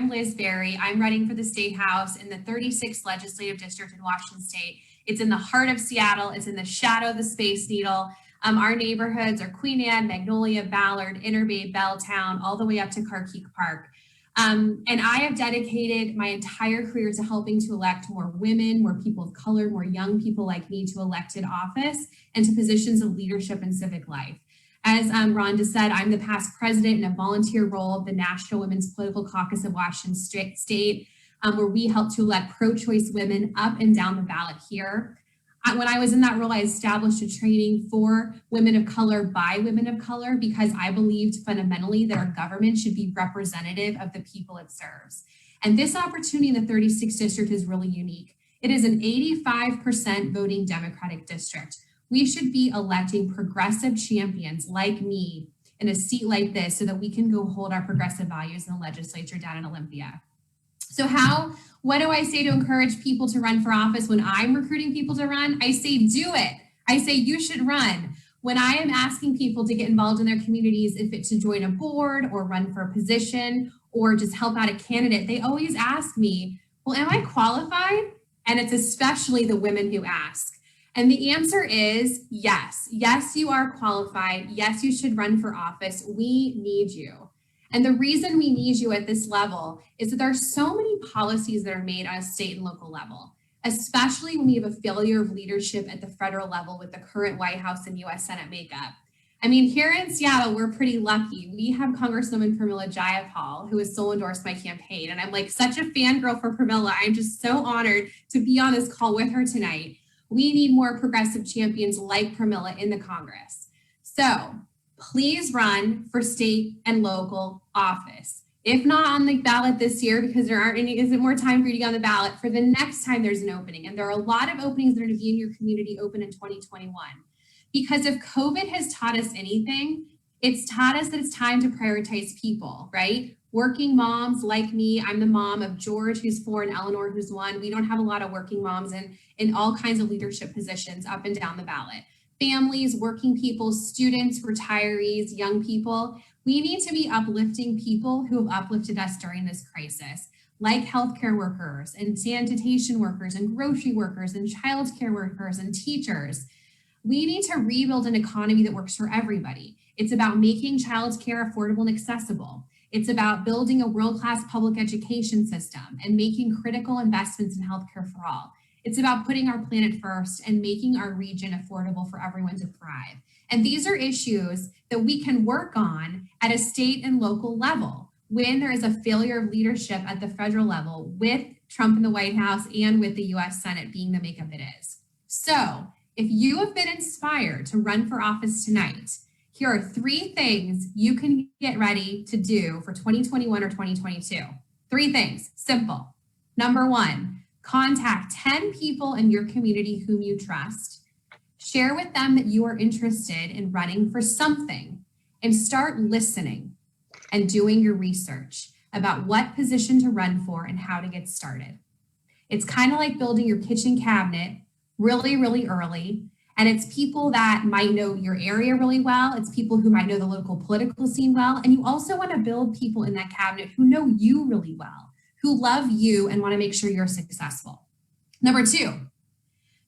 I'm Liz Berry. I'm running for the State House in the 36th Legislative District in Washington State. It's in the heart of Seattle. It's in the shadow of the Space Needle. Our neighborhoods are Queen Anne, Magnolia, Ballard, Inner Bay, Belltown, all the way up to Carkeek Park. And I have dedicated my entire career to helping to elect more women, more people of color, more young people like me to elected office and to positions of leadership and civic life. As Rhonda said, I'm the past president in a volunteer role of the National Women's Political Caucus of Washington State, where we help to elect pro-choice women up and down the ballot here. When I was in that role, I established a training for women of color by women of color because I believed fundamentally that our government should be representative of the people it serves. And this opportunity in the 36th district is really unique. It is an 85% voting Democratic district. We should be electing progressive champions like me in a seat like this so that we can go hold our progressive values in the legislature down in Olympia. So what do I say to encourage people to run for office when I'm recruiting people to run? I say, do it. I say, you should run. When I am asking people to get involved in their communities, if it's to join a board or run for a position or just help out a candidate, they always ask me, well, am I qualified? And it's especially the women who ask. And the answer is yes. Yes, you are qualified. Yes, you should run for office. We need you. And the reason we need you at this level is that there are so many policies that are made on a state and local level, especially when we have a failure of leadership at the federal level with the current White House and US Senate makeup. I mean, here in Seattle, we're pretty lucky. We have Congresswoman Pramila Jayapal, who has sole endorsed my campaign. And I'm like such a fangirl for Pramila. I'm just so honored to be on this call with her tonight. We need more progressive champions like Pramila in the Congress. So please run for state and local office. If not on the ballot this year, because there isn't more time for you to get on the ballot, for the next time there's an opening. And there are a lot of openings that are going to be in your community open in 2021. Because if COVID has taught us anything, it's taught us that it's time to prioritize people, right? Working moms like me, I'm the mom of George, who's 4, and Eleanor, who's 1. We don't have a lot of working moms in all kinds of leadership positions up and down the ballot. Families, working people, students, retirees, young people. We need to be uplifting people who have uplifted us during this crisis, like healthcare workers and sanitation workers and grocery workers and childcare workers and teachers. We need to rebuild an economy that works for everybody. It's about making childcare affordable and accessible. It's about building a world-class public education system and making critical investments in healthcare for all. It's about putting our planet first and making our region affordable for everyone to thrive. And these are issues that we can work on at a state and local level when there is a failure of leadership at the federal level with Trump in the White House and with the US Senate being the makeup it is. So if you have been inspired to run for office tonight, here are 3 things you can get ready to do for 2021 or 2022. 3 things, simple. Number 1, contact 10 people in your community whom you trust. Share with them that you are interested in running for something and start listening and doing your research about what position to run for and how to get started. It's kind of like building your kitchen cabinet really, really early. And it's people that might know your area really well. It's people who might know the local political scene well. And you also want to build people in that cabinet who know you really well, who love you and want to make sure you're successful. Number 2,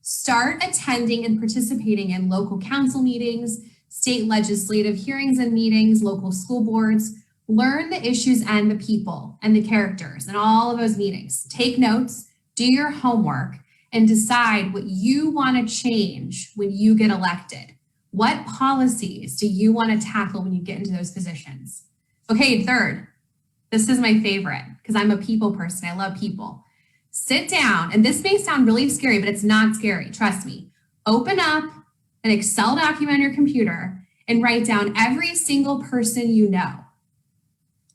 start attending and participating in local council meetings, state legislative hearings and meetings, local school boards. Learn the issues and the people and the characters in all of those meetings. Take notes, do your homework, and decide what you want to change when you get elected. What policies do you want to tackle when you get into those positions? Okay, 3rd, this is my favorite because I'm a people person. I love people. Sit down, and this may sound really scary, but it's not scary. Trust me. Open up an Excel document on your computer and write down every single person you know.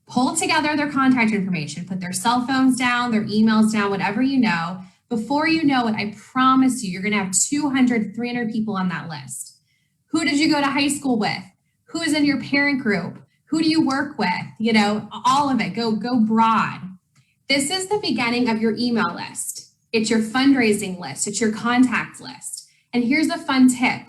Pull together their contact information, put their cell phones down, their emails down, whatever you know. Before you know it, I promise you, you're going to have 200, 300 people on that list. Who did you go to high school with? Who is in your parent group? Who do you work with? You know, all of it. Go broad. This is the beginning of your email list. It's your fundraising list. It's your contact list. And here's a fun tip.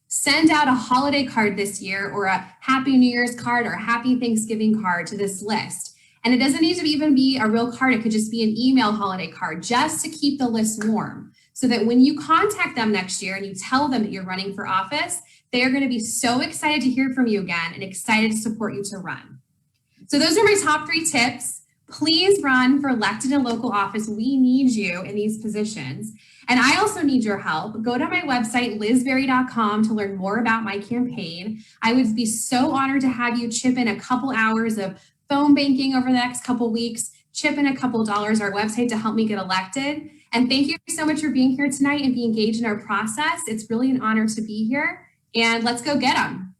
Send out a holiday card this year or a Happy New Year's card or a Happy Thanksgiving card to this list And it doesn't need to even be a real card. It could just be an email holiday card just to keep the list warm so that when you contact them next year and you tell them that you're running for office, they are going to be so excited to hear from you again and excited to support you to run. So those are my top 3 tips. Please run for elected and local office. We need you in these positions. And I also need your help. Go to my website, lizberry.com, to learn more about my campaign. I would be so honored to have you chip in a couple hours of phone banking over the next couple weeks, chip in a couple dollars our website to help me get elected. And thank you so much for being here tonight and being engaged in our process. It's really an honor to be here. And let's go get them.